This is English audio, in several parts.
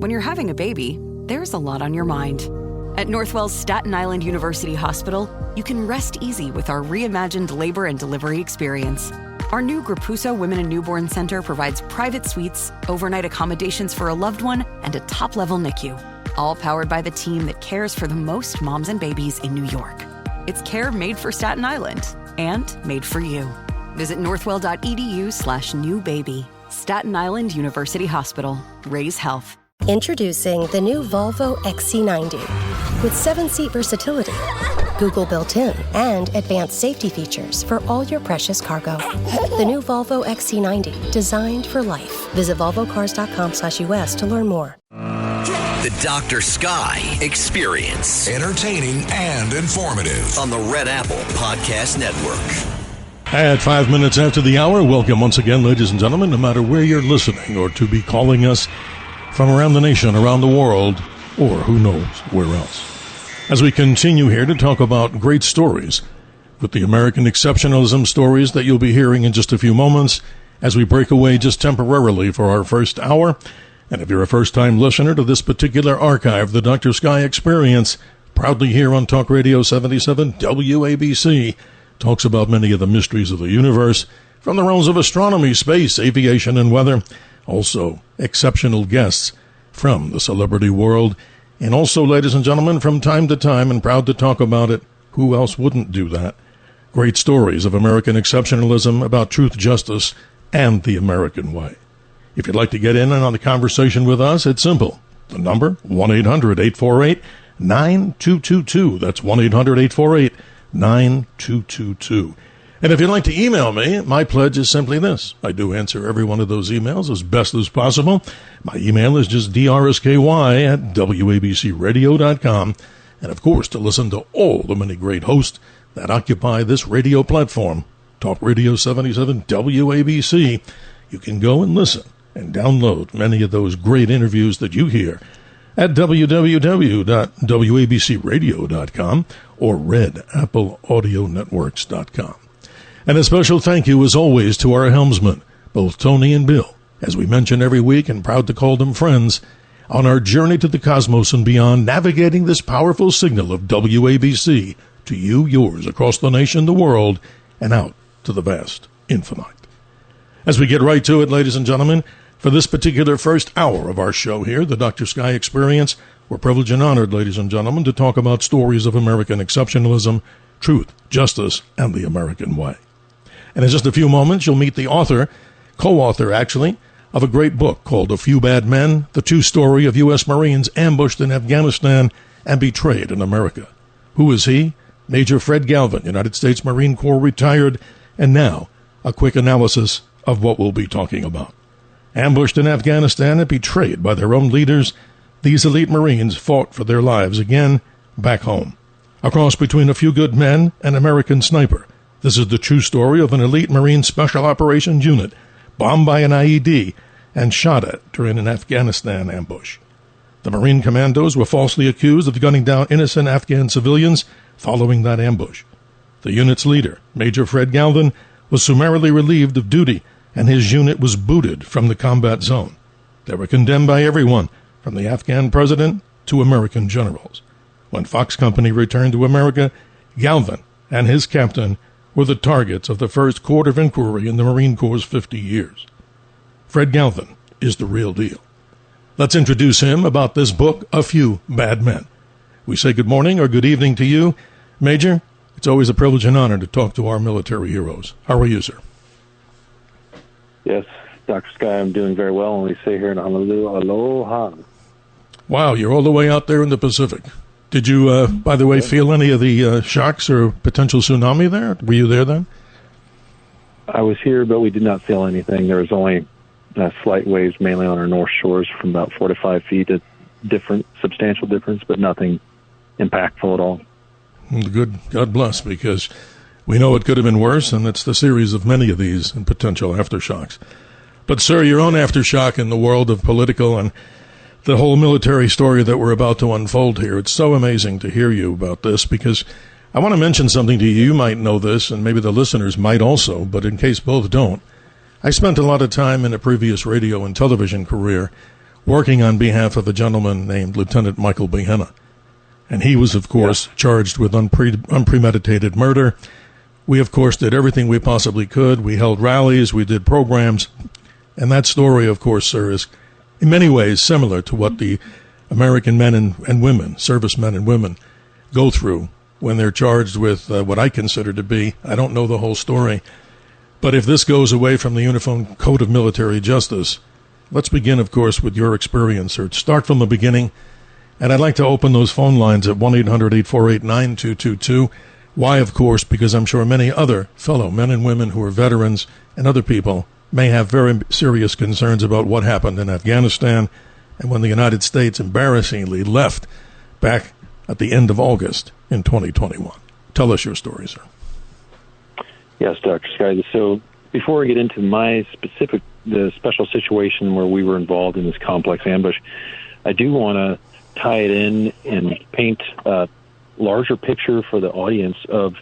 when you're having a baby, there's a lot on your mind. At Northwell's Staten Island University Hospital, you can rest easy with our reimagined labor and delivery experience. Our new Grapuso Women and Newborn Center provides private suites, overnight accommodations for a loved one, and a top-level NICU, all powered by the team that cares for the most moms and babies in New York. It's care made for Staten Island and made for you. Visit northwell.edu/newbaby. Staten Island University Hospital. Raise health. Introducing the new Volvo XC90. With 7-seat versatility, Google built-in, and advanced safety features for all your precious cargo. The new Volvo XC90, designed for life. Visit volvocars.com/US to learn more. The Dr. Sky Experience. Entertaining and informative. On the Red Apple Podcast Network. At 5 minutes after the hour, welcome once again, ladies and gentlemen, no matter where you're listening or to be calling us from around the nation, around the world, or who knows where else. As we continue here to talk about great stories with the American exceptionalism stories that you'll be hearing in just a few moments as we break away just temporarily for our first hour. And if you're a first-time listener to this particular archive, the Dr. Sky Experience, proudly here on Talk Radio 77 WABC, talks about many of the mysteries of the universe, from the realms of astronomy, space, aviation, and weather. Also, exceptional guests from the celebrity world. And also, ladies and gentlemen, from time to time, and proud to talk about it, who else wouldn't do that? Great stories of American exceptionalism about truth, justice, and the American way. If you'd like to get in on the conversation with us, it's simple. The number, 1-800-848-9222. That's 1-800-848-9222. And if you'd like to email me, my pledge is simply this. I do answer every one of those emails as best as possible. My email is just drsky@wabcradio.com. And, of course, to listen to all the many great hosts that occupy this radio platform, Talk Radio 77 WABC, you can go and listen and download many of those great interviews that you hear at www.wabcradio.com or redappleaudionetworks.com. And a special thank you, as always, to our helmsmen, both Tony and Bill, as we mention every week and proud to call them friends, on our journey to the cosmos and beyond, navigating this powerful signal of WABC to you, yours, across the nation, the world, and out to the vast infinite. As we get right to it, ladies and gentlemen, for this particular first hour of our show here, the Dr. Sky Experience, we're privileged and honored, ladies and gentlemen, to talk about stories of American exceptionalism, truth, justice, and the American way. And in just a few moments, you'll meet the author, co-author actually, of a great book called A Few Bad Men, the true story of U.S. Marines ambushed in Afghanistan and betrayed in America. Who is he? Major Fred Galvin, United States Marine Corps retired, and now a quick analysis of what we'll be talking about. Ambushed in Afghanistan and betrayed by their own leaders, these elite Marines fought for their lives again back home. A cross between A Few Good Men and American Sniper. This is the true story of an elite Marine Special Operations unit bombed by an IED and shot at during an Afghanistan ambush. The Marine commandos were falsely accused of gunning down innocent Afghan civilians following that ambush. The unit's leader, Major Fred Galvin, was summarily relieved of duty, and his unit was booted from the combat zone. They were condemned by everyone, from the Afghan president to American generals. When Fox Company returned to America, Galvin and his captain were the targets of the first court of inquiry in the Marine Corps' 50 years. Fred Galvin is the real deal. Let's introduce him about this book, A Few Bad Men. We say good morning or good evening to you. Major, it's always a privilege and honor to talk to our military heroes. How are you, sir? Yes, Dr. Sky, I'm doing very well, and we say here in Honolulu, aloha. Wow, you're all the way out there in the Pacific. Did you, by the way, feel any of the shocks or potential tsunami there? Were you there then? I was here, but we did not feel anything. There was only slight waves, mainly on our north shores, from about 4 to 5 feet. A substantial difference, but nothing impactful at all. Good. God bless, because we know it could have been worse, and it's the series of many of these and potential aftershocks. But, sir, your own aftershock in the world of political and the whole military story that we're about to unfold here, it's so amazing to hear you about this, because I want to mention something to you. You might know this, and maybe the listeners might also, but in case both don't, I spent a lot of time in a previous radio and television career working on behalf of a gentleman named Lieutenant Michael Behenna. And he was, of course, charged with unpremeditated murder. We, of course, did everything we possibly could. We held rallies, we did programs. And that story, of course, sir, is in many ways similar to what the American men and women, servicemen and women, go through when they're charged with what I consider to be, I don't know the whole story, but if this goes away from the Uniform Code of Military Justice, let's begin, of course, with your experience, or start from the beginning. And I'd like to open those phone lines at 1-800-848-9222. Why, of course, because I'm sure many other fellow men and women who are veterans and other people may have very serious concerns about what happened in Afghanistan and when the United States embarrassingly left back at the end of August in 2021. Tell us your story, sir. Yes, Dr. Sky. So before I get into the special situation where we were involved in this complex ambush, I do want to tie it in and paint a larger picture for the audience of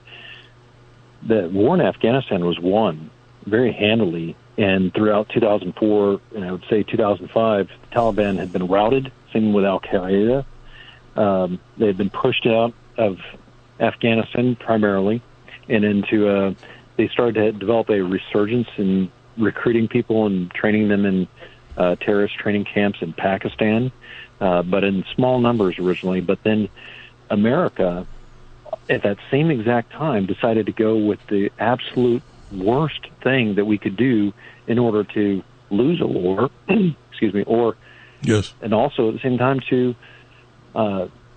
the war in Afghanistan was won very handily. And throughout 2004, and I would say 2005, the Taliban had been routed, same with Al-Qaeda. They had been pushed out of Afghanistan primarily, and into they started to develop a resurgence in recruiting people and training them in terrorist training camps in Pakistan, but in small numbers originally. But then America, at that same exact time, decided to go with the absolute worst thing that we could do in order to lose a war, excuse me, or yes, and also at the same time to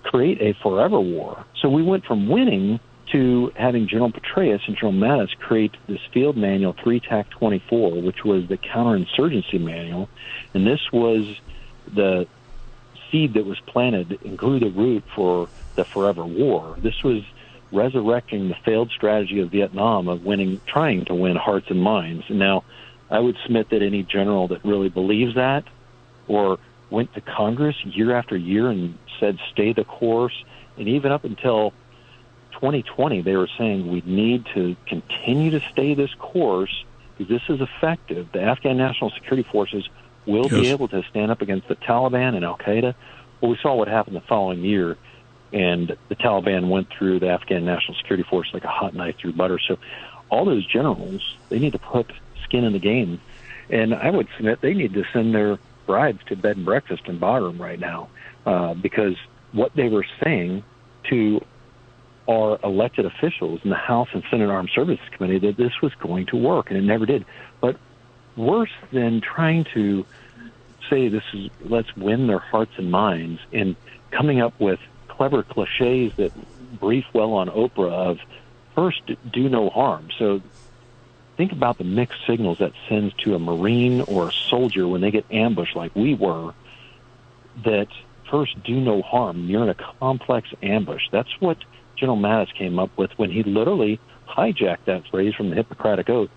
create a forever war. So we went from winning to having General Petraeus and General Mattis create this field manual 3-TAC-24, which was the counterinsurgency manual, and this was the seed that was planted and grew the root for the forever war. This was resurrecting the failed strategy of Vietnam of trying to win hearts and minds. And now, I would submit that any general that really believes that, or went to Congress year after year and said stay the course, and even up until 2020, they were saying we need to continue to stay this course because this is effective. The Afghan National Security Forces will be able to stand up against the Taliban and Al-Qaeda. Well, we saw what happened the following year, and the Taliban went through the Afghan National Security Force like a hot knife through butter. So all those generals, they need to put skin in the game. And I would submit they need to send their brides to bed and breakfast in Bagram right now, because what they were saying to our elected officials in the House and Senate Armed Services Committee that this was going to work, and it never did. But worse than trying to say let's win their hearts and minds and coming up with clever cliches that brief well on Oprah of first do no harm. So think about the mixed signals that sends to a Marine or a soldier when they get ambushed like we were, that first do no harm. You're in a complex ambush. That's what General Mattis came up with when he literally hijacked that phrase from the Hippocratic Oath.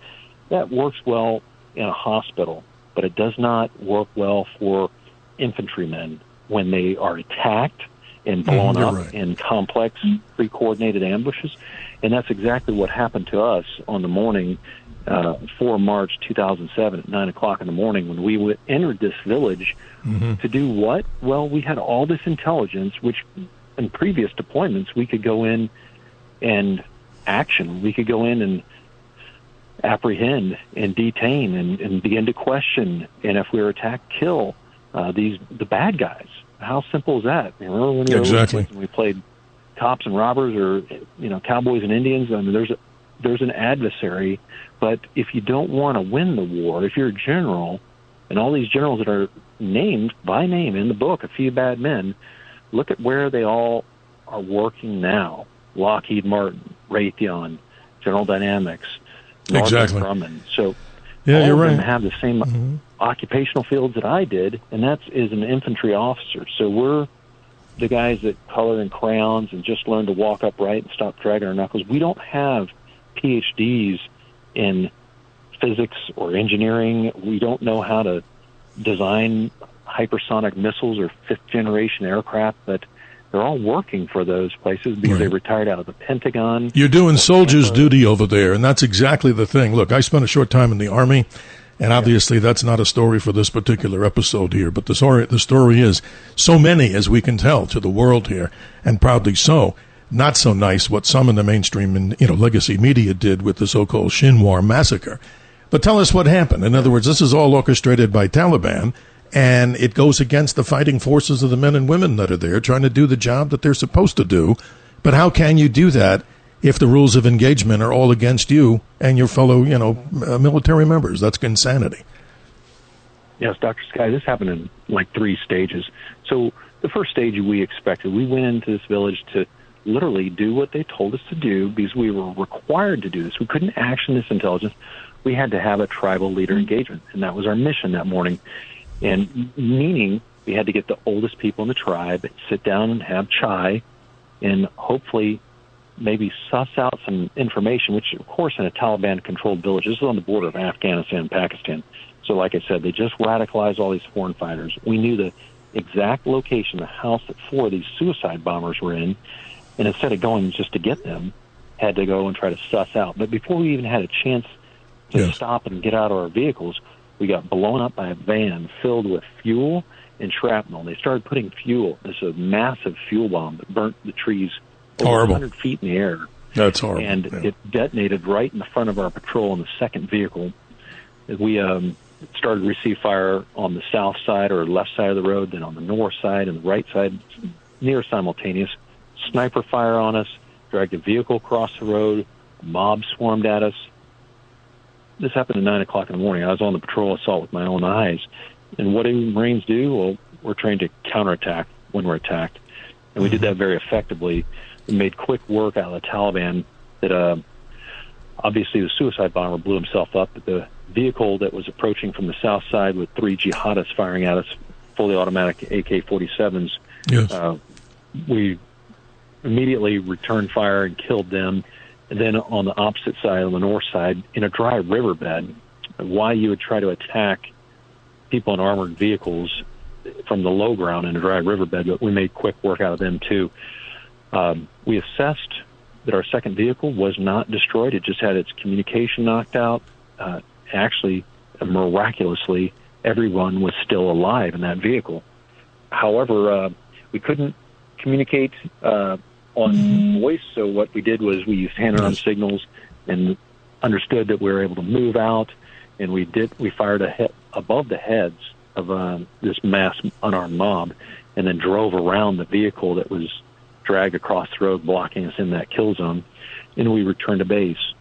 That works well in a hospital, but it does not work well for infantrymen when they are attacked and blown up in complex, pre-coordinated ambushes. And that's exactly what happened to us on the morning 4 March 2007 at 9 o'clock in the morning when we entered this village to do what? Well, we had all this intelligence, which in previous deployments we could go in and action. We could go in and apprehend and detain and begin to question, and if we were attacked, kill the bad guys. How simple is that? Remember when exactly. We played cops and robbers, or cowboys and Indians. I mean, there's an adversary, but if you don't want to win the war, if you're a general, and all these generals that are named by name in the book, A Few Bad Men, look at where they all are working now: Lockheed Martin, Raytheon, General Dynamics, Northrop Grumman. So all you're of right. them have the same occupational fields that I did, and that is an infantry officer. So we're the guys that color in crayons and just learn to walk upright and stop dragging our knuckles. We don't have PhDs in physics or engineering. We don't know how to design hypersonic missiles or fifth-generation aircraft, but they're all working for those places because they retired out of the Pentagon. You're doing soldier's duty over there, and that's exactly the thing. Look, I spent a short time in the Army, And obviously that's not a story for this particular episode here, but the story is so many, as we can tell, to the world here, and proudly so. Not so nice what some in the mainstream and legacy media did with the so-called Shinwar massacre. But tell us what happened. In other words, this is all orchestrated by Taliban, and it goes against the fighting forces of the men and women that are there trying to do the job that they're supposed to do. But how can you do that if the rules of engagement are all against you and your fellow, military members? That's insanity. Yes, Dr. Sky, this happened in like 3 stages. So the first stage we expected, we went into this village to literally do what they told us to do because we were required to do this. We couldn't action this intelligence. We had to have a tribal leader engagement, and that was our mission that morning. And meaning we had to get the oldest people in the tribe, sit down and have chai, and hopefully maybe suss out some information, which, of course, in a Taliban-controlled village, this is on the border of Afghanistan and Pakistan. So like I said, they just radicalized all these foreign fighters. We knew the exact location, the house that 4 of these suicide bombers were in, and instead of going just to get them, had to go and try to suss out. But before we even had a chance to stop and get out of our vehicles, we got blown up by a van filled with fuel and shrapnel. They started putting fuel. This is a massive fuel bomb that burnt the trees over 100 feet in the air. That's horrible. And it detonated right in the front of our patrol in the second vehicle. We started to receive fire on the south side or left side of the road, then on the north side and the right side, near simultaneous. Sniper fire on us, dragged a vehicle across the road, a mob swarmed at us. This happened at 9 o'clock in the morning. I was on the patrol. I saw it with my own eyes. And what do Marines do? Well, we're trained to counterattack when we're attacked. And we did that very effectively. We made quick work out of the Taliban that obviously the suicide bomber blew himself up, but the vehicle that was approaching from the south side with 3 jihadists firing at us, fully automatic AK-47s, we immediately returned fire and killed them. And then on the opposite side, on the north side, in a dry riverbed, why you would try to attack people in armored vehicles from the low ground in a dry riverbed, but we made quick work out of them too. We assessed that our second vehicle was not destroyed. It just had its communication knocked out. Actually, miraculously, everyone was still alive in that vehicle. However, we couldn't communicate on voice, so what we did was we used hand-arm signals and understood that we were able to move out, and we fired above the heads of this mass unarmed mob, and then drove around the vehicle that was dragged across the road, blocking us in that kill zone, and we returned to base.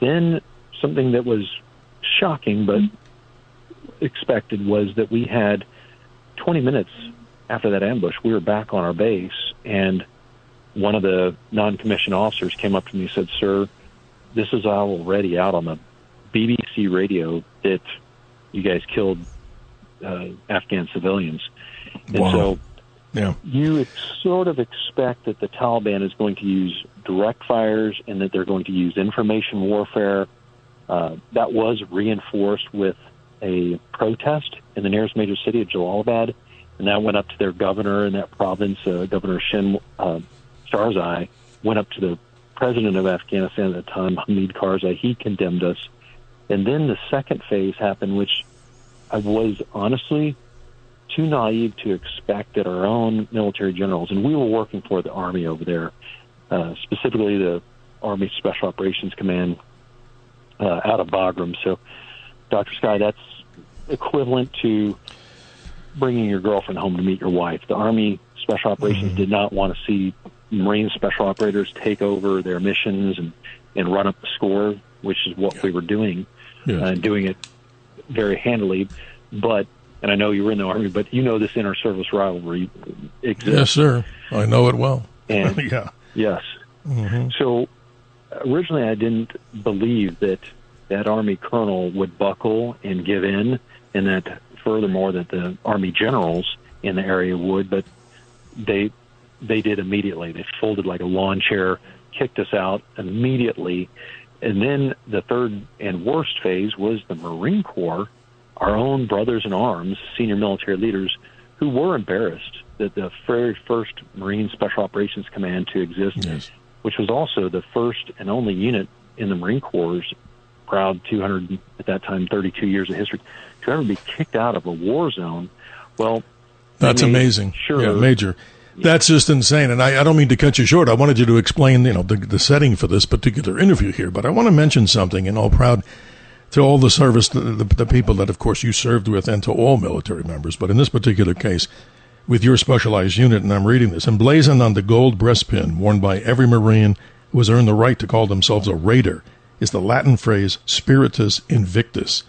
Then something that was shocking but expected was that we had 20 minutes after that ambush, we were back on our base, and one of the non-commissioned officers came up to me and said, "Sir, this is already out on the BBC radio that you guys killed Afghan civilians." And so you sort of expect that the Taliban is going to use direct fires and that they're going to use information warfare. That was reinforced with a protest in the nearest major city of Jalalabad, and that went up to their governor in that province, Governor Starzai, went up to the president of Afghanistan at the time, Hamid Karzai. He condemned us. And then the second phase happened, which I was honestly too naive to expect that our own military generals, and we were working for the Army over there, specifically the Army Special Operations Command out of Bagram. So, Dr. Sky, that's equivalent to bringing your girlfriend home to meet your wife. The Army Special Operations did not want to see Marine Special Operators take over their missions and run up the score, which is what we were doing, and doing it very handily. But, and I know you were in the Army, but you know this inter-service rivalry exists. Yes, sir. I know it well. And yes. So originally I didn't believe that Army colonel would buckle and give in, and that furthermore that the Army generals in the area would, but they did immediately. They folded like a lawn chair, kicked us out immediately. And then the third and worst phase was the Marine Corps, our own brothers in arms, senior military leaders, who were embarrassed that the very first Marine Special Operations Command to exist, which was also the first and only unit in the Marine Corps' proud 200, at that time, 32 years of history, to ever be kicked out of a war zone. Well, that's amazing. Sure. Yeah, Major. That's just insane. And I don't mean to cut you short. I wanted you to explain, the setting for this particular interview here. But I want to mention something, and all proud to all the service, the people that, of course, you served with, and to all military members. But in this particular case, with your specialized unit, and I'm reading this, emblazoned on the gold breastpin worn by every Marine who has earned the right to call themselves a Raider, is the Latin phrase Spiritus Invictus,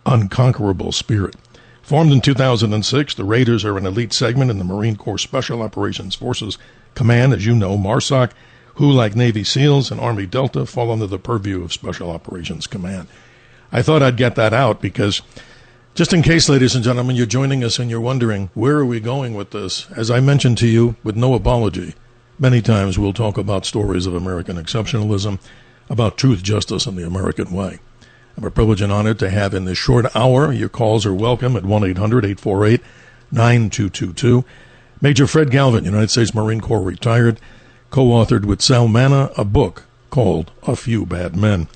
unconquerable spirit. Formed in 2006, the Raiders are an elite segment in the Marine Corps Special Operations Forces Command, as you know, MARSOC, who, like Navy SEALs and Army Delta, fall under the purview of Special Operations Command. I thought I'd get that out because, just in case, ladies and gentlemen, you're joining us and you're wondering, where are we going with this? As I mentioned to you, with no apology, many times we'll talk about stories of American exceptionalism, about truth, justice, and the American way. I'm a privilege and honor to have in this short hour. Your calls are welcome at 1-800-848-9222. Major Fred Galvin, United States Marine Corps retired, co-authored with Sal Manna a book called A Few Bad Men.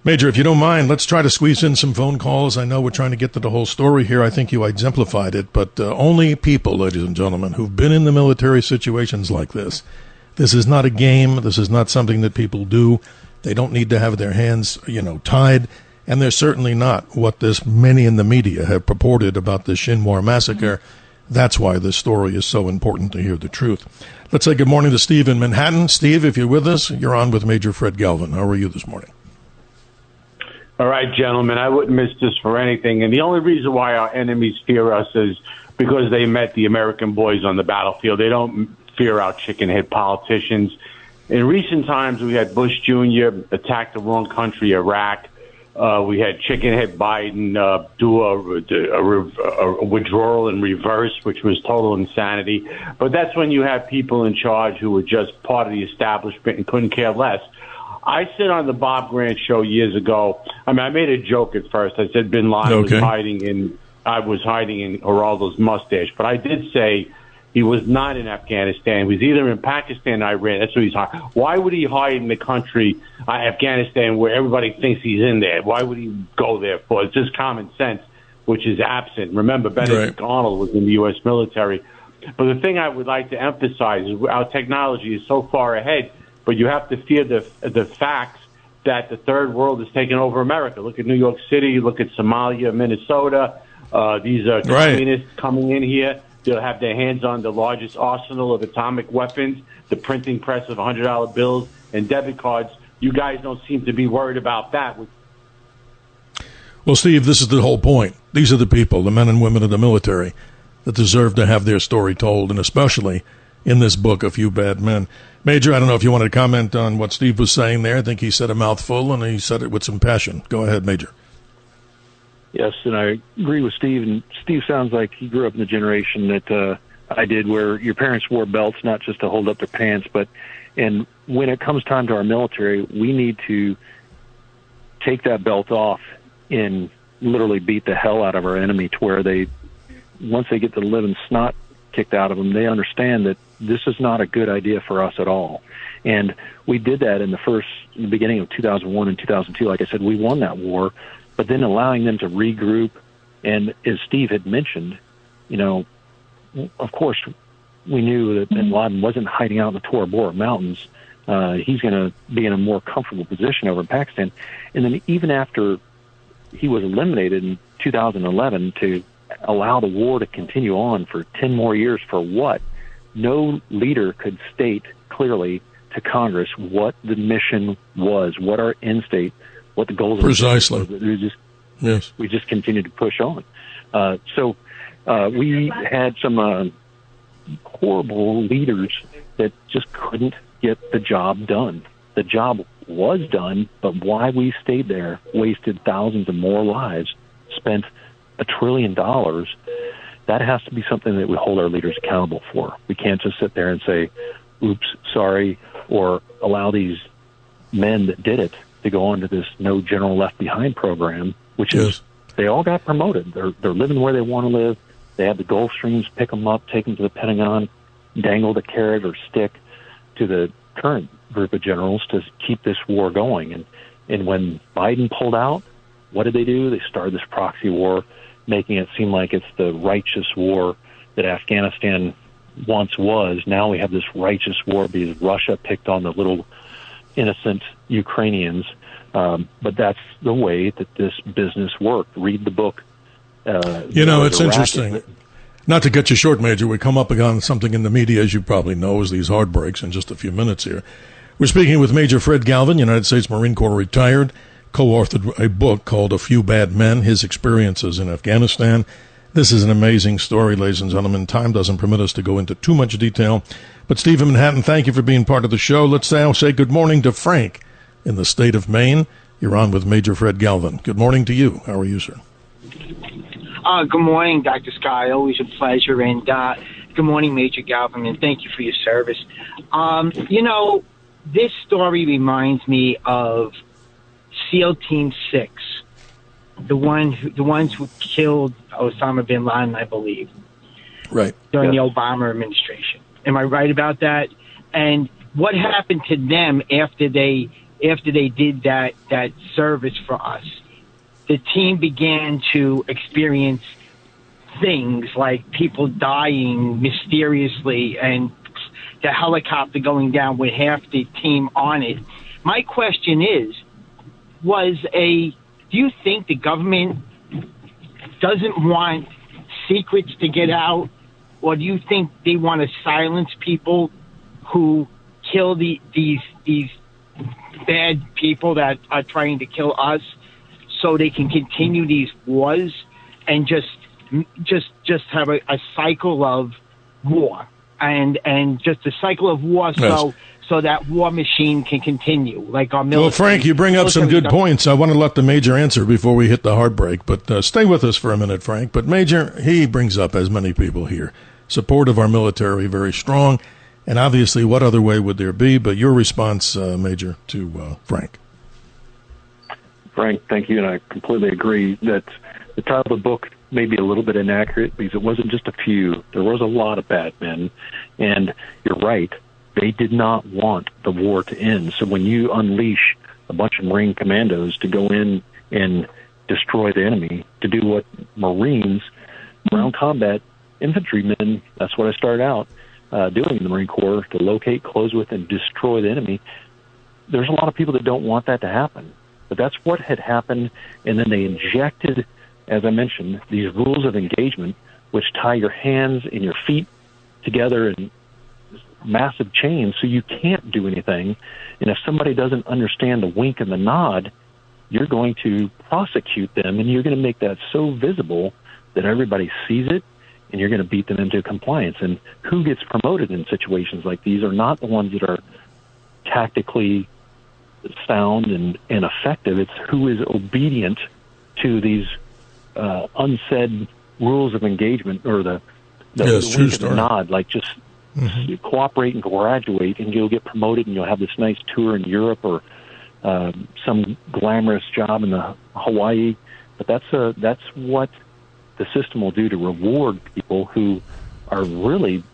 Major, if you don't mind, let's try to squeeze in some phone calls. I know we're trying to get to the whole story here. I think you exemplified it, but only people, ladies and gentlemen, who've been in the military situations like this. This is not a game. This is not something that people do. They don't need to have their hands, tied, and they're certainly not what many in the media have purported about the Shinwar massacre. That's why this story is so important to hear the truth. Let's say good morning to Steve in Manhattan. Steve, if you're with us, you're on with Major Fred Galvin. How are you this morning? All right, gentlemen, I wouldn't miss this for anything. And the only reason why our enemies fear us is because they met the American boys on the battlefield. They don't fear our chicken-head politicians. In recent times, we had Bush Jr. attack the wrong country, Iraq. We had Chickenhead Biden do a withdrawal in reverse, which was total insanity. But that's when you have people in charge who were just part of the establishment and couldn't care less. I said on the Bob Grant show years ago, I made a joke at first. I said Bin Laden was hiding in Geraldo's mustache. But I did say he was not in Afghanistan. He was either in Pakistan or Iran. That's where he's hiding. Why would he hide in the country, Afghanistan, where everybody thinks he's in there? Why would he go there for? It's just common sense, which is absent. Remember, Benedict Arnold was in the U.S. military. But the thing I would like to emphasize is our technology is so far ahead, but you have to fear the facts that the third world is taking over America. Look at New York City. Look at Somalia, Minnesota. These are communists coming in here. They'll have their hands on the largest arsenal of atomic weapons, the printing press of $100 bills and debit cards. You guys don't seem to be worried about that. Well, Steve, this is the whole point. These are the people, the men and women of the military, that deserve to have their story told, and especially in this book, A Few Bad Men. Major, I don't know if you wanted to comment on what Steve was saying there. I think he said a mouthful, and he said it with some passion. Go ahead, Major. Yes, and I agree with Steve. And Steve sounds like he grew up in the generation that I did, where your parents wore belts not just to hold up their pants, and when it comes time to our military, we need to take that belt off and literally beat the hell out of our enemy, to where once they get the living snot kicked out of them, they understand that this is not a good idea for us at all. And we did that in the beginning of 2001 and 2002. Like I said, we won that war. But then allowing them to regroup, and as Steve had mentioned, of course, we knew that Bin Laden wasn't hiding out in the Tora Bora Mountains. He's going to be in a more comfortable position over in Pakistan. And then even after he was eliminated in 2011, to allow the war to continue on for 10 more years for what? No leader could state clearly to Congress what the mission was, what our end state, what the goals precisely. We just continued to push on. So we had some horrible leaders that just couldn't get the job done. The job was done, but why we stayed there, wasted thousands of more lives, spent $1 trillion, that has to be something that we hold our leaders accountable for. We can't just sit there and say, oops, sorry, or allow these men that did it to go on to this No General Left Behind program, which is, they all got promoted. They're living where they want to live. They have the Gulfstreams pick them up, take them to the Pentagon, dangle the carrot or stick to the current group of generals to keep this war going. And And when Biden pulled out, what did they do? They started this proxy war, making it seem like it's the righteous war that Afghanistan once was. Now we have this righteous war because Russia picked on the little innocent Ukrainians. But that's the way that this business worked. Read the book. It's interesting. Not to cut you short, Major, we come up against something in the media, as you probably know, as these hard breaks in just a few minutes here. We're speaking with Major Fred Galvin, United States Marine Corps retired, co-authored a book called A Few Bad Men, His Experiences in Afghanistan. This is an amazing story, ladies and gentlemen. Time doesn't permit us to go into too much detail. But Steve in Manhattan, thank you for being part of the show. Let's now say good morning to Frank in the state of Maine. You're on with Major Fred Galvin. Good morning to you. How are you, sir? Good morning, Dr. Sky. Always a pleasure. And good morning, Major Galvin, and thank you for your service. This story reminds me of SEAL Team 6, the ones who killed Osama bin Laden, I believe, right, during the Obama administration. Am I right about that? And what happened to them after they did that service for us? The team began to experience things like people dying mysteriously and the helicopter going down with half the team on it. My question is, do you think the government doesn't want secrets to get out, or do you think they want to silence people who kill these bad people that are trying to kill us, so they can continue these wars and just have a cycle of war and just a cycle of war, yes, so that war machine can continue, like our military. Well, Frank, you bring up some good points. I want to let the Major answer before we hit the hard break, but stay with us for a minute, Frank. But Major, he brings up, as many people here, support of our military, very strong, and obviously what other way would there be? But your response, Major, to Frank. Frank, thank you, and I completely agree that the title of the book may be a little bit inaccurate because it wasn't just a few. There was a lot of bad men, and you're right. They did not want the war to end. So when you unleash a bunch of Marine commandos to go in and destroy the enemy, to do what Marines, ground combat infantrymen, that's what I started out doing in the Marine Corps, to locate, close with, and destroy the enemy, there's a lot of people that don't want that to happen. But that's what had happened, and then they injected, as I mentioned, these rules of engagement, which tie your hands and your feet together in massive chains so you can't do anything. And if somebody doesn't understand the wink and the nod, you're going to prosecute them, and you're going to make that so visible that everybody sees it, and you're going to beat them into compliance. And who gets promoted in situations like these are not the ones that are tactically sound and effective. It's who is obedient to these unsaid rules of engagement, or the wink and the nod, like just cooperate and graduate, and you'll get promoted, and you'll have this nice tour in Europe or some glamorous job in the Hawaii. But that's what the system will do to reward people who are really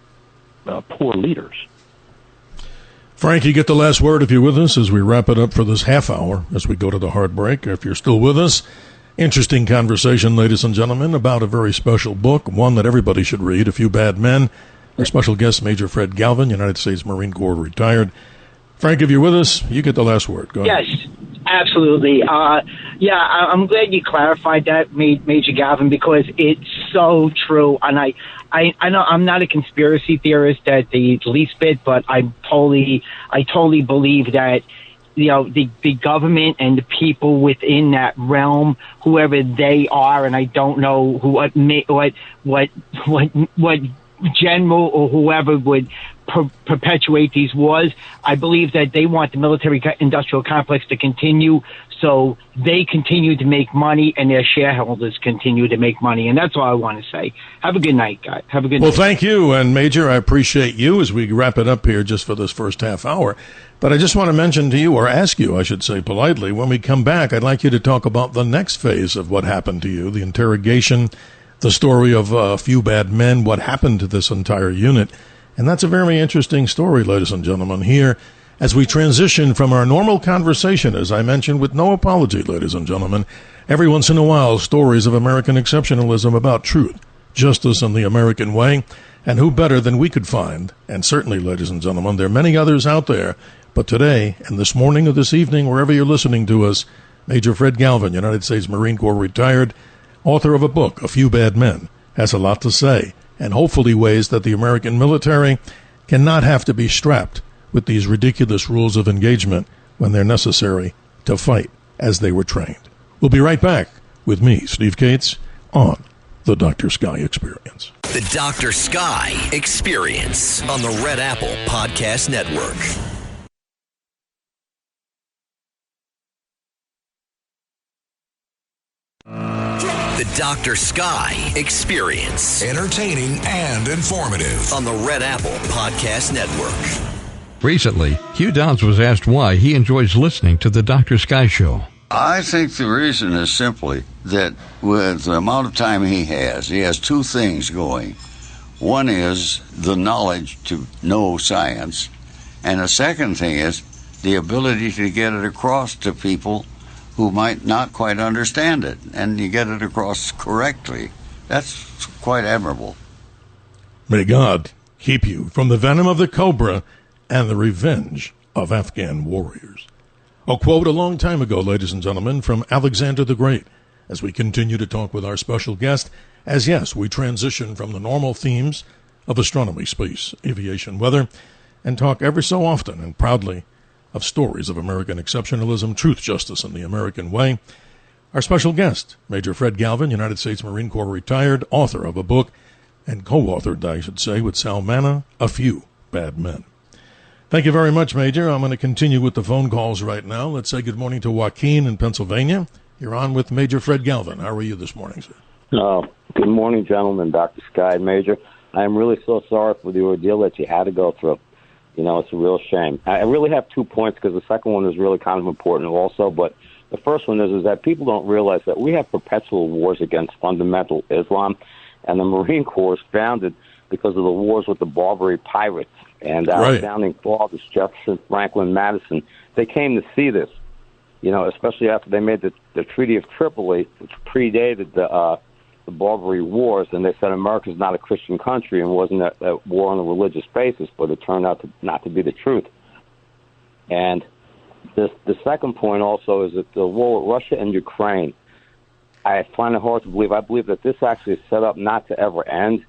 poor leaders. Frank, you get the last word if you're with us as we wrap it up for this half hour as we go to the hard break. If you're still with us, interesting conversation, ladies and gentlemen, about a very special book, one that everybody should read, A Few Bad Men. Our special guest, Major Fred Galvin, United States Marine Corps retired. Frank, if you're with us, you get the last word. Go ahead. Yes, absolutely. I'm glad you clarified that, Major Galvin, because it's so true. And I know I'm not a conspiracy theorist at the least bit, but I totally believe that, you know, the government and the people within that realm, whoever they are, and I don't know what general or whoever would perpetuate these wars. I believe that they want the military-industrial complex to continue, so they continue to make money and their shareholders continue to make money. And that's all I want to say. Have a good night, guys. Have a good night. Well, thank you. And Major, I appreciate you as we wrap it up here just for this first half hour. But I just want to mention to you, or ask you, I should say politely, when we come back, I'd like you to talk about the next phase of what happened to you, the interrogation, the story of A Few Bad Men, what happened to this entire unit. And that's a very interesting story, ladies and gentlemen, here As we transition from our normal conversation, as I mentioned, with no apology, ladies and gentlemen, every once in a while, stories of American exceptionalism about truth, justice, and the American way, and who better than we could find, and certainly, ladies and gentlemen, there are many others out there, but today, and this morning or this evening, wherever you're listening to us, Major Fred Galvin, United States Marine Corps retired, author of a book, A Few Bad Men, has a lot to say, and hopefully ways that the American military cannot have to be strapped with these ridiculous rules of engagement when they're necessary to fight as they were trained. We'll be right back with me, Steve Cates, on the Dr. Sky Experience. The Dr. Sky Experience on the Red Apple Podcast Network. The Dr. Sky Experience. Entertaining and informative. On the Red Apple Podcast Network. Recently, Hugh Downs was asked why he enjoys listening to the Dr. Sky Show. I think the reason is simply that with the amount of time he has two things going. One is the knowledge to know science, and the second thing is the ability to get it across to people who might not quite understand it, and you get it across correctly. That's quite admirable. May God keep you from the venom of the cobra and the revenge of Afghan warriors. A quote a long time ago, ladies and gentlemen, from Alexander the Great, as we continue to talk with our special guest, as yes, we transition from the normal themes of astronomy, space, aviation, weather, and talk ever so often and proudly of stories of American exceptionalism, truth, justice, and the American way. Our special guest, Major Fred Galvin, United States Marine Corps retired, author of a book, and co-authored, I should say, with Sal Manna, A Few Bad Men. Thank you very much, Major. I'm going to continue with the phone calls right now. Let's say good morning to Joaquin in Pennsylvania. You're on with Major Fred Galvin. How are you this morning, sir? Good morning, gentlemen, Dr. Sky. Major, I am really so sorry for the ordeal that you had to go through. You know, it's a real shame. I really have 2 points because the second one is really kind of important also. But the first one is that people don't realize that we have perpetual wars against fundamental Islam, and the Marine Corps is founded because of the wars with the Barbary pirates. And our founding fathers, Jefferson, Franklin, Madison, they came to see this, you know, especially after they made the Treaty of Tripoli, which predated the Barbary Wars, and they said America's not a Christian country and wasn't a war on a religious basis, but it turned out not to be the truth. And the second point also is that the war with Russia and Ukraine, I find it hard to believe. I believe that this actually is set up not to ever end.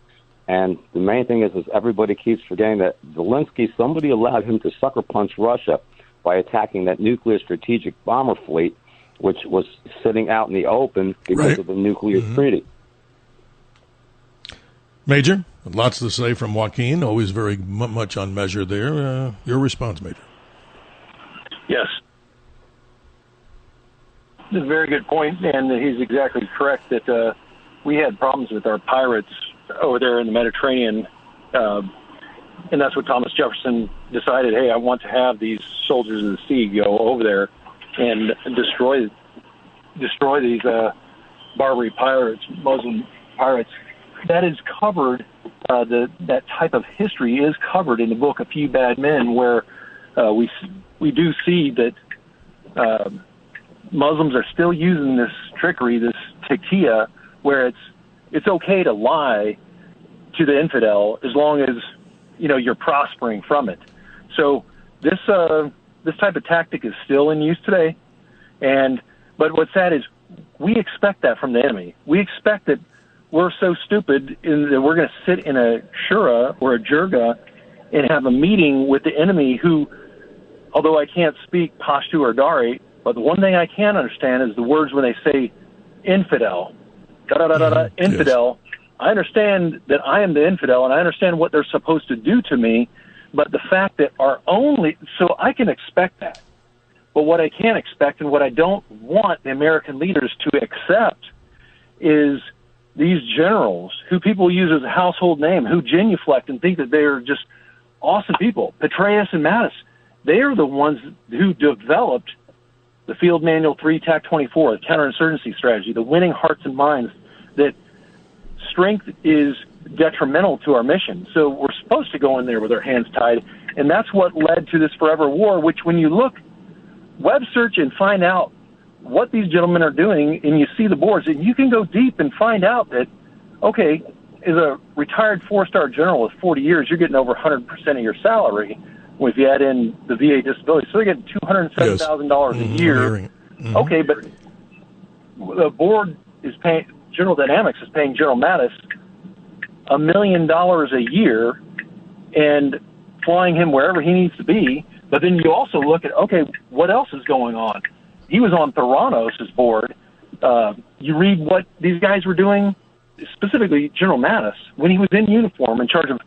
And the main thing is everybody keeps forgetting that Zelensky, somebody allowed him to sucker punch Russia by attacking that nuclear strategic bomber fleet, which was sitting out in the open because of the nuclear treaty. Major, lots to say from Joaquin, always very much on measure there. Your response, Major. Yes. It's a very good point, and he's exactly correct that we had problems with our pirates over there in the Mediterranean, and that's what Thomas Jefferson decided, hey, I want to have these soldiers of the sea go over there and destroy these Barbary pirates, Muslim pirates. That is covered, that type of history is covered in the book A Few Bad Men, where we do see that Muslims are still using this trickery, this taqiyya, where it's okay to lie to the infidel as long as, you know, you're prospering from it. So this type of tactic is still in use today. But what's sad is we expect that from the enemy. We expect that we're so stupid that we're going to sit in a shura or a jirga and have a meeting with the enemy who, although I can't speak Pashto or Dari, but the one thing I can understand is the words when they say infidel, infidel. Yes. I understand that I am the infidel, and I understand what they're supposed to do to me, but the fact that so I can expect that. But what I can't expect and what I don't want the American leaders to accept is these generals who people use as a household name, who genuflect and think that they're just awesome people. Petraeus and Mattis, they are the ones who developed the Field Manual 3 TAC 24, the counterinsurgency strategy, the winning hearts and minds, that strength is detrimental to our mission. So we're supposed to go in there with our hands tied And that's what led to this forever war, which when you look, web search and find out what these gentlemen are doing, and you see the boards, and you can go deep and find out that, okay, as a retired four-star general with 40 years, you're getting over 100% of your salary if you add in the VA disability. So they're getting $207,000 a year. Okay, but the board is paying, General Dynamics is paying General Mattis $1 million a year and flying him wherever he needs to be. But then you also look at, okay, what else is going on? He was on Theranos' board. You read what these guys were doing, specifically General Mattis, when he was in uniform in charge of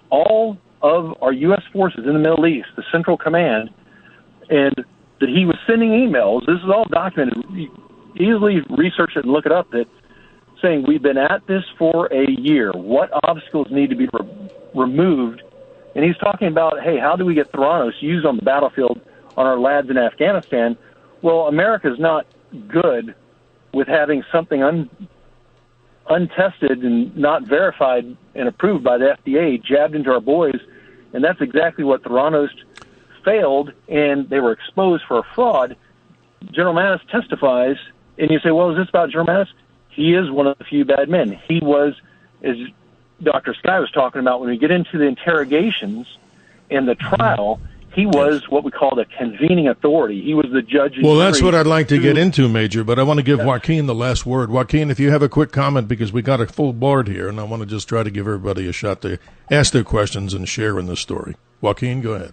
all of our U.S. forces in the Middle East, the Central Command, and that he was sending emails. This is all documented. You easily research it and look it up, that saying we've been at this for a year. What obstacles need to be removed? And he's talking about, hey, how do we get Theranos used on the battlefield on our lads in Afghanistan? Well, America's not good with having something untested and not verified and approved by the FDA jabbed into our boys, and that's exactly what Theranos failed, and they were exposed for a fraud. General Mattis testifies, and you say, well, is this about General Mattis? He is one of the few bad men. He was, as Dr. Sky was talking about, when we get into the interrogations and the trial, he was what we call the convening authority. He was the judge. Well, that's what I'd like to get into, Major, but I want to give Joaquin the last word. Joaquin, if you have a quick comment, because we got a full board here, and I want to just try to give everybody a shot to ask their questions and share in the story. Joaquin, go ahead.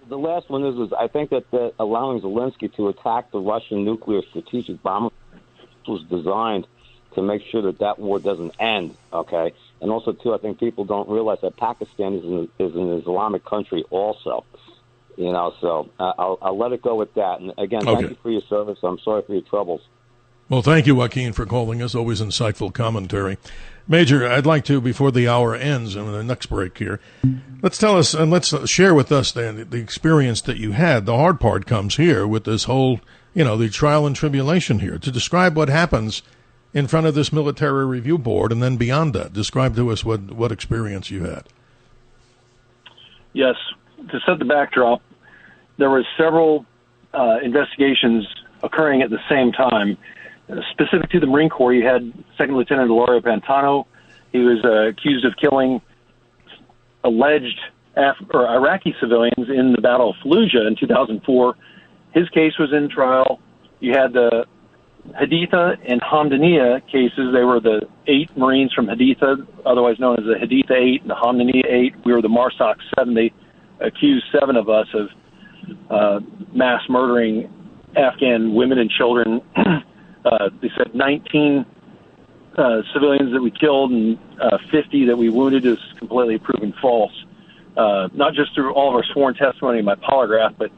The last one is I think that allowing Zelensky to attack the Russian nuclear strategic bomber was designed to make sure that war doesn't end, okay? And also, too, I think people don't realize that Pakistan is an Islamic country also, you know, so I'll let it go with that. And, again, thank you for your service. I'm sorry for your troubles. Well, thank you, Joaquin, for calling us. Always insightful commentary. Major, I'd like to, before the hour ends and the next break here, let's tell us and let's share with us then the experience that you had. The hard part comes here with this whole, you know, the trial and tribulation here. To describe what happens in front of this military review board and then beyond that, describe to us what experience you had. Yes. To set the backdrop, there were several investigations occurring at the same time. Specific to the Marine Corps, you had Second Lieutenant Ilario Pantano. He was accused of killing alleged Iraqi civilians in the Battle of Fallujah in 2004. His case was in trial. You had the Haditha and Hamdaniya cases. They were the 8 Marines from Haditha, otherwise known as the Haditha 8 and the Hamdaniya 8. We were the Marsoc 7. They accused 7 of us of mass murdering Afghan women and children. They said 19 civilians that we killed and 50 that we wounded is completely proven false. Not just through all of our sworn testimony and my polygraph, but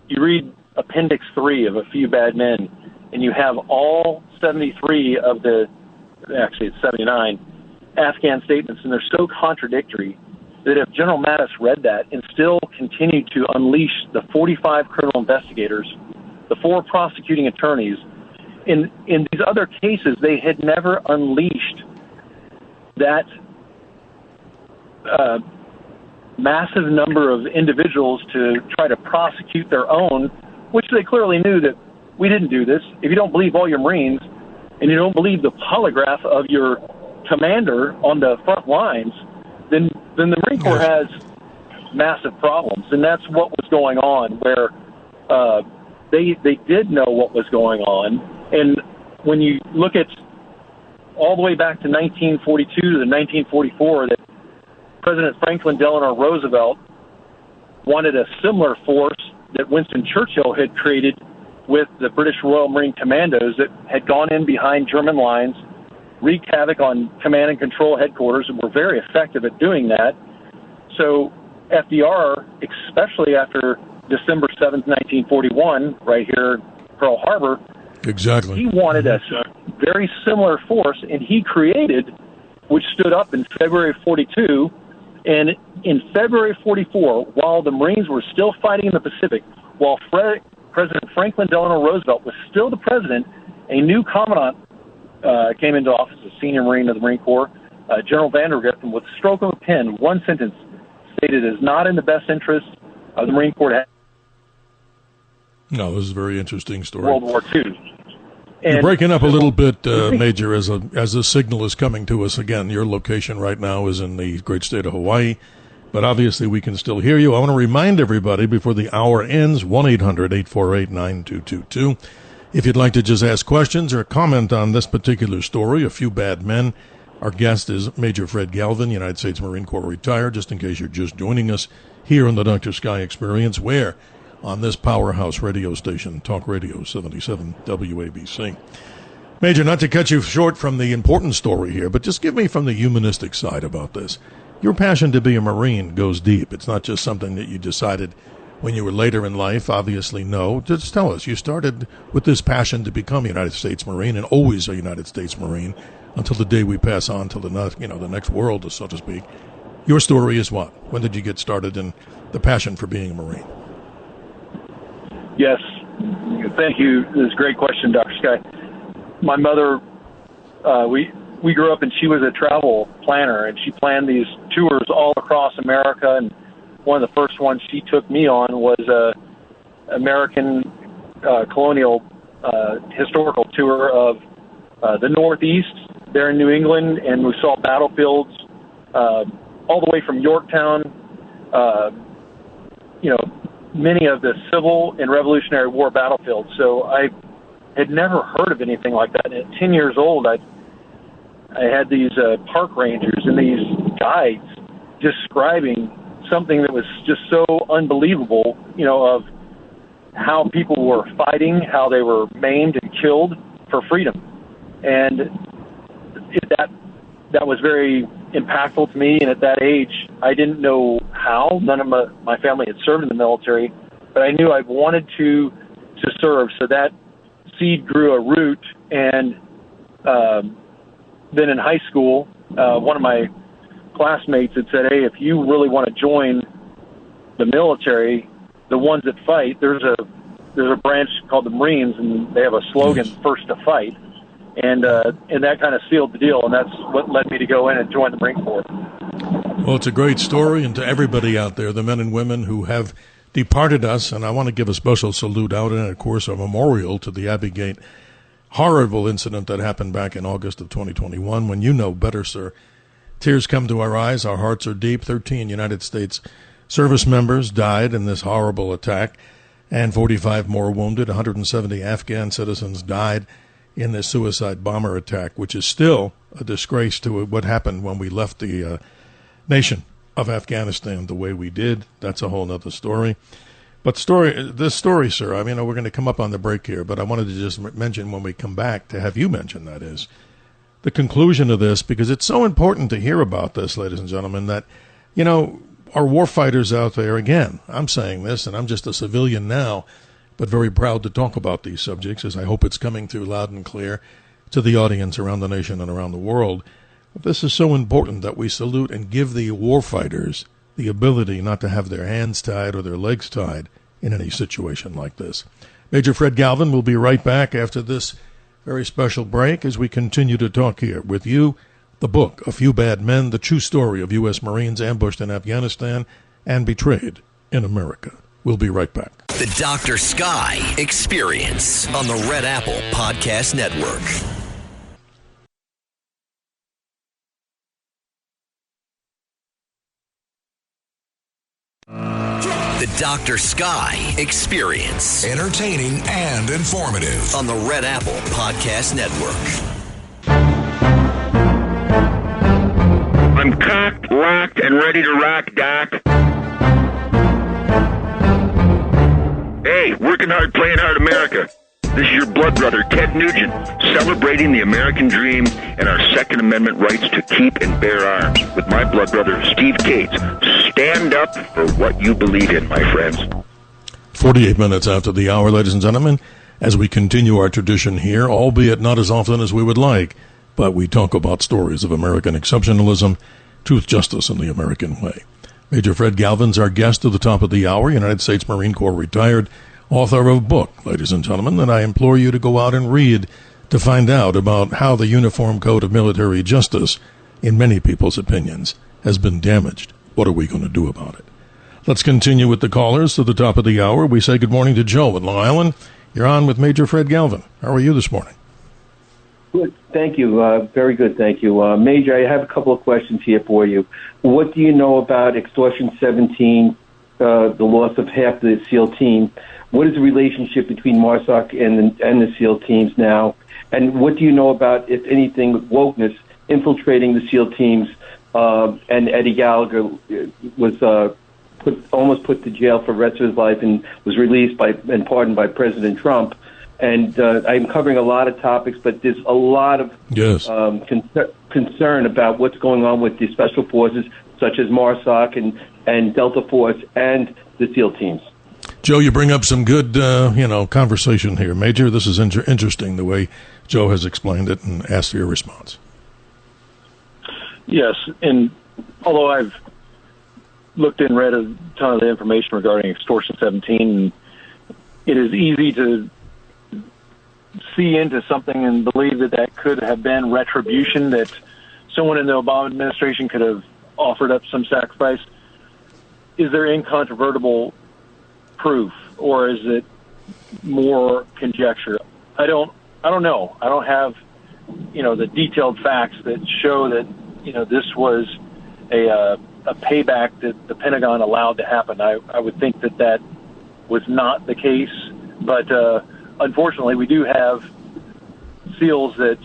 you read Appendix 3 of A Few Bad Men, and you have all 73 of actually it's 79, Afghan statements, and they're so contradictory that if General Mattis read that and still continued to unleash the 45 criminal investigators, the 4 prosecuting attorneys, in these other cases, they had never unleashed that massive number of individuals to try to prosecute their own, which they clearly knew that we didn't do this. If you don't believe all your Marines and you don't believe the polygraph of your commander on the front lines, then the Marine Corps has massive problems. And that's what was going on, where they did know what was going on. And when you look at all the way back to 1942 to 1944, that President Franklin Delano Roosevelt wanted a similar force that Winston Churchill had created with the British Royal Marine Commandos that had gone in behind German lines, wreaked havoc on command and control headquarters, and were very effective at doing that. So FDR, especially after December 7th, 1941, right here in Pearl Harbor, exactly, he wanted a very similar force, and he created, which stood up in February of 42, and in February of 44, while the Marines were still fighting in the Pacific, while President Franklin Delano Roosevelt was still the president, a new commandant came into office, a senior Marine of the Marine Corps, General Vandergrift, and with a stroke of a pen, one sentence, stated is not in the best interest of the Marine Corps to have No, this is a very interesting story. World War II. You're breaking up a little bit, Major, as the signal is coming to us again. Your location right now is in the great state of Hawaii, but obviously we can still hear you. I want to remind everybody before the hour ends, 1-800-848-9222. If you'd like to just ask questions or comment on this particular story, A Few Bad Men, our guest is Major Fred Galvin, United States Marine Corps retired, just in case you're just joining us here on the Dr. Sky Experience, where on this powerhouse radio station, Talk Radio 77 WABC. Major, not to cut you short from the important story here, but just give me from the humanistic side about this. Your passion to be a Marine goes deep. It's not just something that you decided when you were later in life, obviously, no. Just tell us, you started with this passion to become a United States Marine and always a United States Marine until the day we pass on to the next world, so to speak. Your story is what? When did you get started in the passion for being a Marine? Yes. Thank you. This is a great question, Dr. Sky. My mother, we grew up and she was a travel planner, and she planned these tours all across America. And one of the first ones she took me on was a American colonial historical tour of the Northeast there in New England. And we saw battlefields all the way from Yorktown, many of the Civil and Revolutionary War battlefields. So I had never heard of anything like that. And at 10 years old, I had these park rangers and these guides describing something that was just so unbelievable, of how people were fighting, how they were maimed and killed for freedom. And that was very impactful to me. And at that age, I didn't know how. None of my family had served in the military, but I knew I wanted to serve. So that seed grew a root. And then in high school, one of my classmates had said, "Hey, if you really want to join the military, the ones that fight, there's a branch called the Marines, and they have a slogan, first to fight." And that kind of sealed the deal, and that's what led me to go in and join the Marine Corps. Well, it's a great story, and to everybody out there, the men and women who have departed us, and I want to give a special salute out and, of course, a memorial to the Abbey Gate horrible incident that happened back in August of 2021, when you know better, sir. Tears come to our eyes, our hearts are deep. 13 United States service members died in this horrible attack, and 45 more wounded. 170 Afghan citizens died in this suicide bomber attack, which is still a disgrace to what happened when we left the nation of Afghanistan the way we did. That's a whole other story. But this story, sir, I mean, we're going to come up on the break here, but I wanted to just mention when we come back, to have you mention, that is, the conclusion of this, because it's so important to hear about this, ladies and gentlemen, that, our warfighters out there, again, I'm saying this, and I'm just a civilian now, but very proud to talk about these subjects, as I hope it's coming through loud and clear to the audience around the nation and around the world. But this is so important that we salute and give the warfighters the ability not to have their hands tied or their legs tied in any situation like this. Major Fred Galvin will be right back after this very special break as we continue to talk here with you. The book, A Few Bad Men, the true story of U.S. Marines ambushed in Afghanistan and betrayed in America. We'll be right back. The Dr. Sky Experience on the Red Apple Podcast Network. The Dr. Sky Experience. Entertaining and informative. On the Red Apple Podcast Network. I'm cocked, locked, and ready to rock, Doc. Hey, working hard, playing hard America. This is your blood brother, Ted Nugent, celebrating the American dream and our Second Amendment rights to keep and bear arms with my blood brother, Steve Cates. Stand up for what you believe in, my friends. 48 minutes after the hour, ladies and gentlemen, as we continue our tradition here, albeit not as often as we would like, but we talk about stories of American exceptionalism, truth, justice, and the American way. Major Fred Galvin's our guest at the top of the hour, United States Marine Corps retired, author of a book, ladies and gentlemen, that I implore you to go out and read to find out about how the Uniform Code of Military Justice, in many people's opinions, has been damaged What are we going to do about it? Let's continue with the callers to the top of the hour. We say good morning to Joe in Long Island. You're on with Major Fred Galvin. How are you this morning? Good. Thank you. Very good. Thank you. Major, I have a couple of questions here for you. What do you know about Extortion 17, the loss of half the SEAL team? What is the relationship between MARSOC and the SEAL teams now? And what do you know about, if anything, wokeness infiltrating the SEAL teams? And Eddie Gallagher was almost put to jail for the rest of his life and was released and pardoned by President Trump. And I'm covering a lot of topics, but there's a lot of concern about what's going on with the special forces, such as MARSOC and Delta Force and the SEAL teams. Joe, you bring up some good, conversation here. Major, this is interesting the way Joe has explained it, and asked for your response. Yes, and although I've looked and read a ton of the information regarding Extortion 17, it is easy to see into something and believe that could have been retribution, that someone in the Obama administration could have offered up some sacrifice. Is there incontrovertible proof, or is it more conjecture? I don't know. I don't have, the detailed facts that show that, this was a payback that the Pentagon allowed to happen. I would think that was not the case, but unfortunately, we do have SEALs that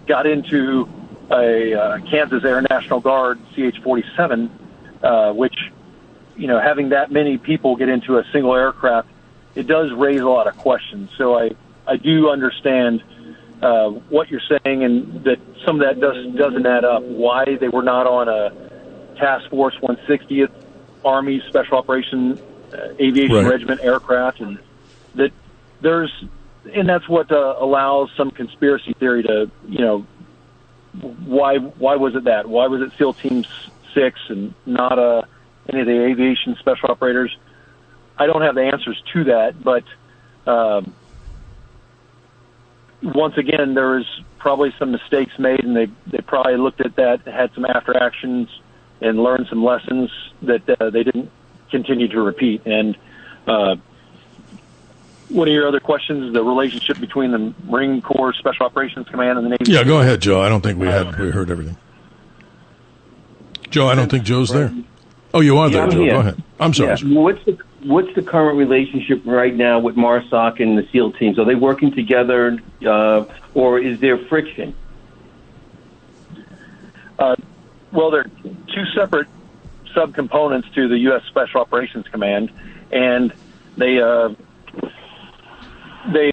got into a Kansas Air National Guard CH-47, which, having that many people get into a single aircraft, it does raise a lot of questions. So I do understand what you're saying, and that some of that doesn't add up. Why they were not on a Task Force 160th Army Special Operations Aviation Regiment aircraft, and that's what allows some conspiracy theory to, why was it that? Why was it SEAL Team 6 and not any of the aviation special operators? I don't have the answers to that, but once again, there was probably some mistakes made, and they probably looked at that, had some after actions, and learned some lessons that they didn't continue to repeat. And one of your other questions, the relationship between the Marine Corps Special Operations Command and the Navy. Yeah, go ahead, Joe. I don't think we heard everything. Joe, I don't think Joe's there. Oh, you are there, Joe. Go ahead. I'm sorry. Yeah. What's the current relationship right now with MARSOC and the SEAL teams? Are they working together, or is there friction? Well, they're two separate subcomponents to the U.S. Special Operations Command, and they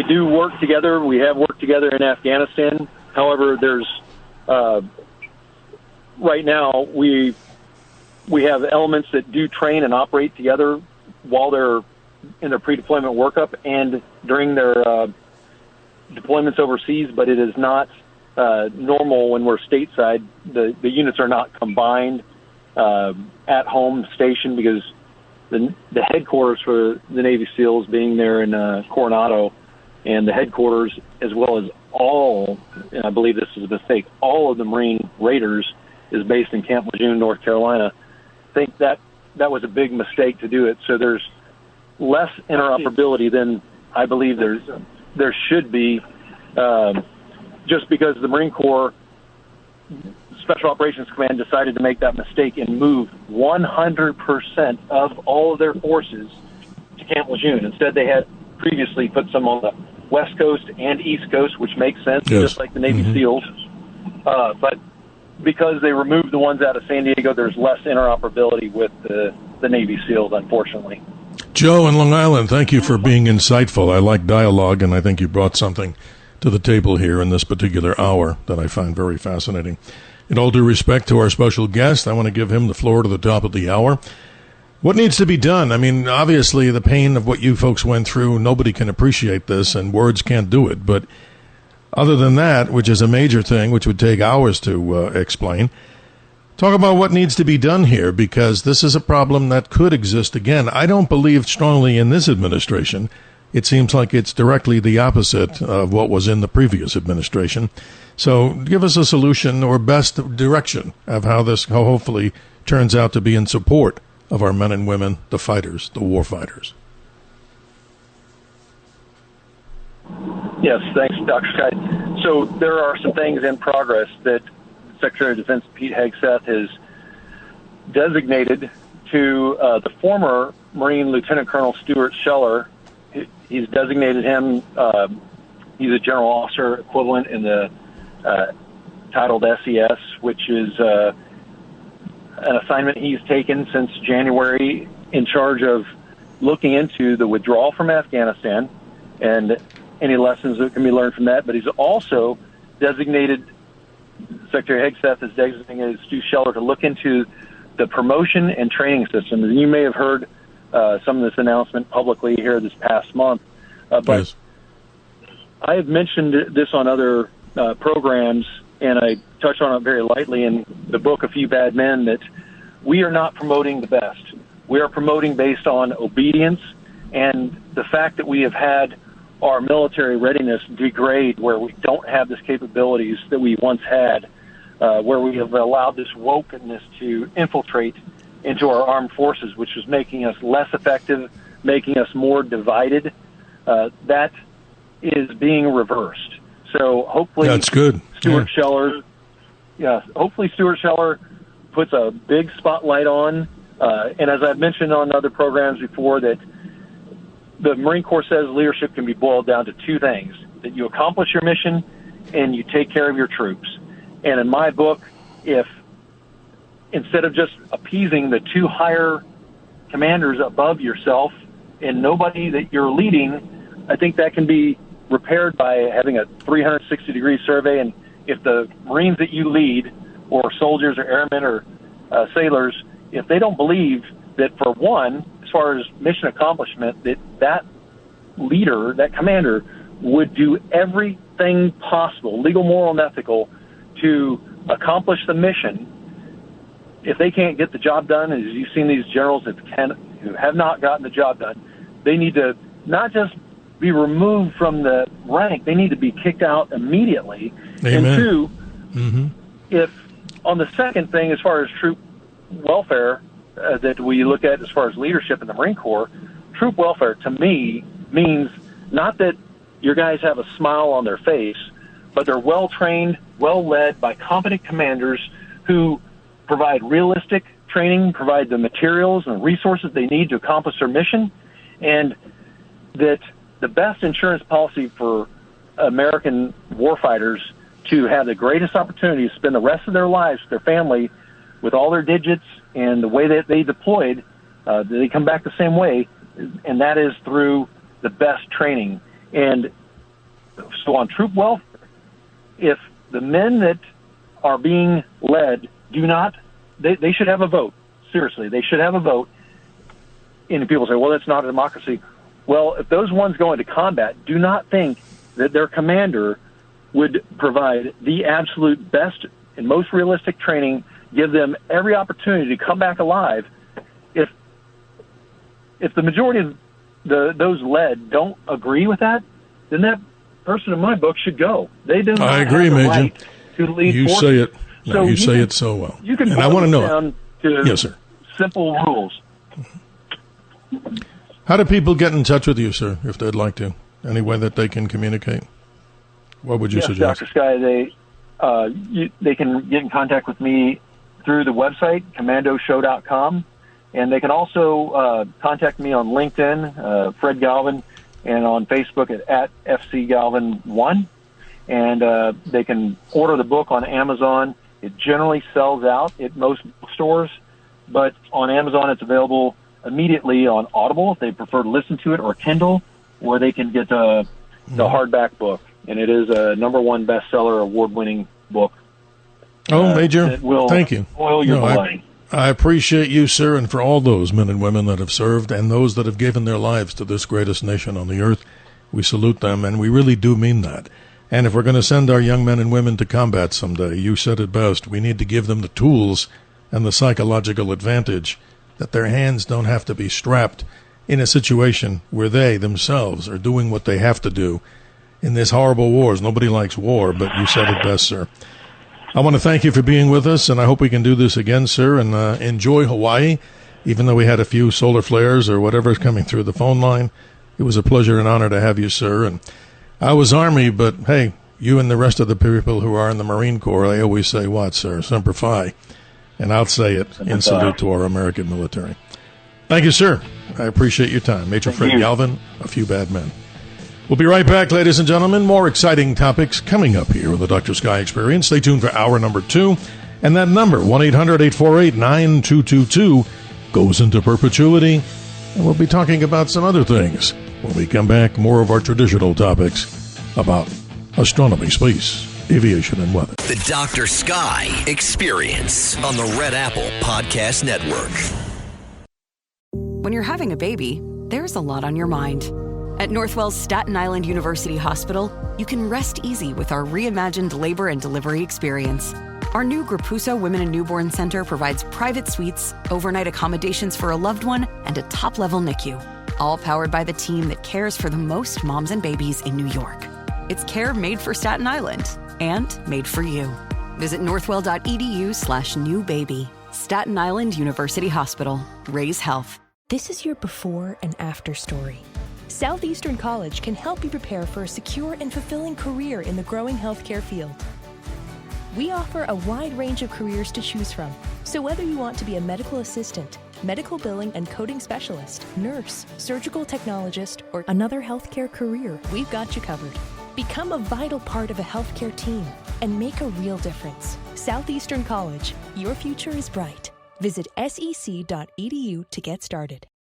do work together. We have worked together in Afghanistan. However, there's right now we have elements that do train and operate together while they're in their pre-deployment workup and during their deployments overseas, but it is not normal when we're stateside. The units are not combined at home station, because the headquarters for the Navy SEALs being there in Coronado, and the headquarters, as well as all, and I believe this is a mistake, all of the Marine Raiders is based in Camp Lejeune, North Carolina. I think that was a big mistake to do it. So there's less interoperability than I believe there should be, just because the Marine Corps Special Operations Command decided to make that mistake and move 100% of all of their forces to Camp Lejeune. Instead, they had previously put some on the West Coast and East Coast, which makes sense, just like the Navy SEALs. But because they removed the ones out of San Diego, there's less interoperability with the Navy SEALs, unfortunately. Joe in Long Island, thank you for being insightful. I like dialogue, and I think you brought something to the table here in this particular hour that I find very fascinating. In all due respect to our special guest, I want to give him the floor to the top of the hour. What needs to be done? I mean, obviously, the pain of what you folks went through, nobody can appreciate this, and words can't do it. But other than that, which is a major thing, which would take hours to explain, talk about what needs to be done here, because this is a problem that could exist again. I don't believe strongly in this administration. It seems like it's directly the opposite of what was in the previous administration. So give us a solution or best direction of how hopefully turns out to be in support of our men and women, the fighters, the war fighters. Yes, thanks, Dr. Scott. So there are some things in progress that Secretary of Defense Pete Hegseth has designated to the former Marine Lieutenant Colonel Stuart Scheller. He's designated him, he's a general officer equivalent in the titled SES, which is an assignment he's taken since January in charge of looking into the withdrawal from Afghanistan and any lessons that can be learned from that. But he's also designated, Secretary Hegseth has designated Stu Scheller to look into the promotion and training system. And you may have heard some of this announcement publicly here this past month. But yes. I have mentioned this on other programs, and I touch on it very lightly in the book, A Few Bad Men, that we are not promoting the best. We are promoting based on obedience and the fact that we have had our military readiness degrade, where we don't have this capabilities that we once had, where we have allowed this wokeness to infiltrate into our armed forces, which is making us less effective, making us more divided. That is being reversed. So hopefully that's good. Stuart Scheller, hopefully Stuart Scheller puts a big spotlight on, and as I've mentioned on other programs before, that the Marine Corps says leadership can be boiled down to two things: that you accomplish your mission and you take care of your troops. And in my book, if instead of just appeasing the two higher commanders above yourself and nobody that you're leading, I think that can be repaired by having a 360-degree survey. And if the Marines that you lead, or soldiers or airmen or sailors, if they don't believe that, for one, as far as mission accomplishment, that leader, that commander, would do everything possible, legal, moral, and ethical, to accomplish the mission, if they can't get the job done, as you've seen these generals who have not gotten the job done, they need to not just be removed from the rank, they need to be kicked out immediately. Amen. And two, if on the second thing, as far as troop welfare, that we look at as far as leadership in the Marine Corps, troop welfare to me means not that your guys have a smile on their face, but they're well-trained, well-led by competent commanders who provide realistic training, provide the materials and resources they need to accomplish their mission, and that the best insurance policy for American warfighters to have the greatest opportunity to spend the rest of their lives with their family, with all their digits and the way that they deployed, they come back the same way, and that is through the best training. And so on troop welfare, if the men that are being led do not, they should have a vote. Seriously, they should have a vote. And people say, well, that's not a democracy. Well, if those ones go into combat do not think that their commander would provide the absolute best and most realistic training, give them every opportunity to come back alive, if the majority of those led don't agree with that, then that person in my book should go. They do not I agree, have the Major. right to lead you forces. say it. No, So you say it so well. You can and I want to know down to yes, sir. simple rules. How do people get in touch with you, sir, if they'd like to? Any way that they can communicate? What would you suggest? Dr. Sky, they can get in contact with me through the website, commandoshow.com, and they can also contact me on LinkedIn, Fred Galvin, and on Facebook at FCGalvin1. And they can order the book on Amazon. It generally sells out at most bookstores, but on Amazon it's available immediately on Audible if they prefer to listen to it, or Kindle, where they can get the hardback book. And it is a #1 bestseller, award-winning book. Oh, Major, that will thank you. Oil your blood. I appreciate you, sir, and for all those men and women that have served and those that have given their lives to this greatest nation on the earth. We salute them, and we really do mean that. And if we're going to send our young men and women to combat someday, you said it best, we need to give them the tools and the psychological advantage that their hands don't have to be strapped in a situation where they themselves are doing what they have to do in this horrible wars. Nobody likes war, but you said it best, sir. I want to thank you for being with us, and I hope we can do this again, sir, and enjoy Hawaii. Even though we had a few solar flares or whatever is coming through the phone line, it was a pleasure and honor to have you, sir. And I was Army, but hey, you and the rest of the people who are in the Marine Corps, they always say what, sir? Semper Fi. And I'll say it in salute to our American military. Thank you, sir. I appreciate your time. Major Fred Galvin, A Few Bad Men. We'll be right back, ladies and gentlemen. More exciting topics coming up here with the Dr. Sky Experience. Stay tuned for hour number 2. And that number, 1-800-848-9222, goes into perpetuity. And we'll be talking about some other things. When we come back, more of our traditional topics about astronomy, space, aviation, and weather. The Dr. Sky Experience on the Red Apple Podcast Network. When you're having a baby, there's a lot on your mind. At Northwell's Staten Island University Hospital, you can rest easy with our reimagined labor and delivery experience. Our new Grapuso Women and Newborn Center provides private suites, overnight accommodations for a loved one, and a top-level NICU, all powered by the team that cares for the most moms and babies in New York. It's care made for Staten Island and made for you. Visit northwell.edu/newbaby. Staten Island University Hospital. Raise health. This is your before and after story. Southeastern College can help you prepare for a secure and fulfilling career in the growing healthcare field. We offer a wide range of careers to choose from. So whether you want to be a medical assistant, medical billing and coding specialist, nurse, surgical technologist, or another healthcare career, we've got you covered. Become a vital part of a healthcare team and make a real difference. Southeastern College, your future is bright. Visit sec.edu to get started.